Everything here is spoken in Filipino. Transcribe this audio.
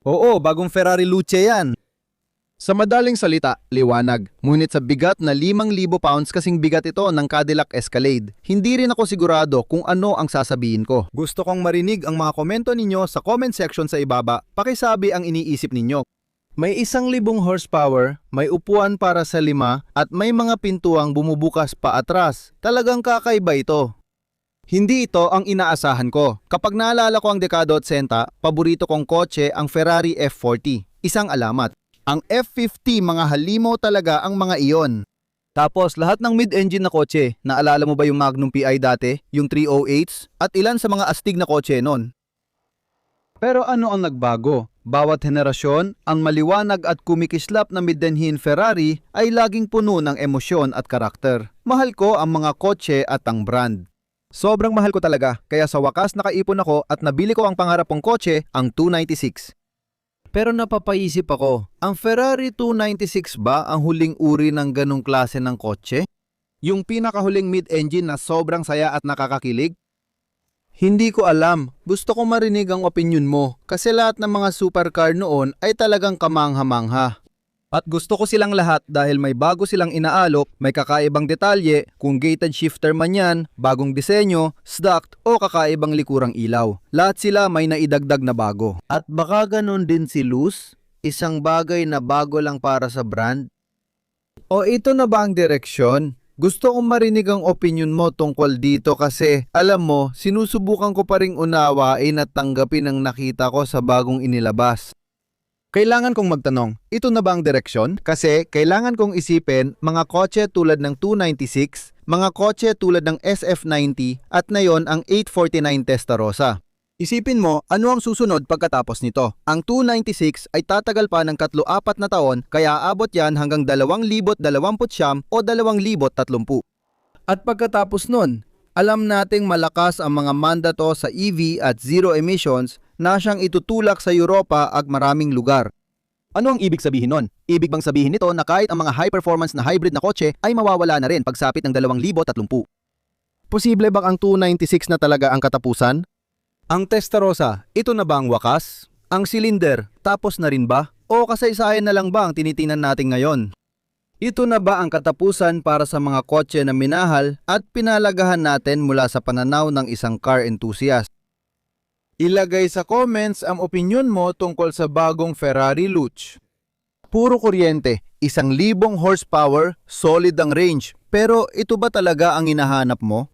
Oo, bagong Ferrari Luce yan. Sa madaling salita, liwanag. Ngunit sa bigat na 5,000 pounds kasing bigat ito ng Cadillac Escalade, hindi rin ako sigurado kung ano ang sasabihin ko. Gusto kong marinig ang mga komento ninyo sa comment section sa ibaba. Pakisabi ang iniisip ninyo. May 1,000 horsepower, may upuan para sa 5, at may mga pintuang bumubukas pa atras. Talagang kakaiba ito. Hindi ito ang inaasahan ko. Kapag naalala ko ang Decado at Senta, paborito kong kotse ang Ferrari F40. Isang alamat. Ang F50 mga halimaw talaga ang mga iyon. Tapos lahat ng mid-engine na kotse, naalala mo ba yung Magnum PI dati, yung 308s, at ilan sa mga astig na kotse nun? Pero ano ang nagbago? Bawat henerasyon, ang maliwanag at kumikislap na mid-engine Ferrari ay laging puno ng emosyon at karakter. Mahal ko ang mga kotse at ang brand. Sobrang mahal ko talaga, kaya sa wakas nakaipon ako at nabili ko ang pangarap kong kotse, ang 296. Pero napapaisip ako, ang Ferrari 296 ba ang huling uri ng ganong klase ng kotse? Yung pinakahuling mid-engine na sobrang saya at nakakakilig? Hindi ko alam. Gusto ko marinig ang opinion mo kasi lahat ng mga supercar noon ay talagang kamangha-mangha. At gusto ko silang lahat dahil may bago silang inaalok, may kakaibang detalye, kung gated shifter man yan, bagong disenyo, stocked o kakaibang likurang ilaw. Lahat sila may naidagdag na bago. At baka ganun din si Luz, isang bagay na bago lang para sa brand. O ito na ba ang direksyon? Gusto kong marinig ang opinion mo tungkol dito kasi alam mo, sinusubukan ko pa ring unawain at tanggapin ang nakita ko sa bagong inilabas. Kailangan kong magtanong, ito na ba ang direksyon? Kasi kailangan kong isipin mga kotse tulad ng 296, mga kotse tulad ng SF90 at ngayon ang 849 Testarossa. Isipin mo, ano ang susunod pagkatapos nito? Ang 296 ay tatagal pa ng 3-4 na taon kaya aabot yan hanggang 2029 o 2030. At pagkatapos nun, alam nating malakas ang mga mandato sa EV at zero emissions na siyang itutulak sa Europa at maraming lugar. Ano ang ibig sabihin nun? Ibig bang sabihin nito na kahit ang mga high-performance na hybrid na kotse ay mawawala na rin pagsapit ng 2030? Posible bang ang 296 na talaga ang katapusan? Ang Testarossa, ito na ba ang wakas? Ang cylinder, tapos na rin ba? O kasaysayan na lang ba ang tinitingnan natin ngayon? Ito na ba ang katapusan para sa mga kotse na minahal at pinalagahan natin mula sa pananaw ng isang car enthusiast? Ilagay sa comments ang opinyon mo tungkol sa bagong Ferrari Luce. Puro kuryente, 1,000 horsepower, solid ang range. Pero ito ba talaga ang hinahanap mo?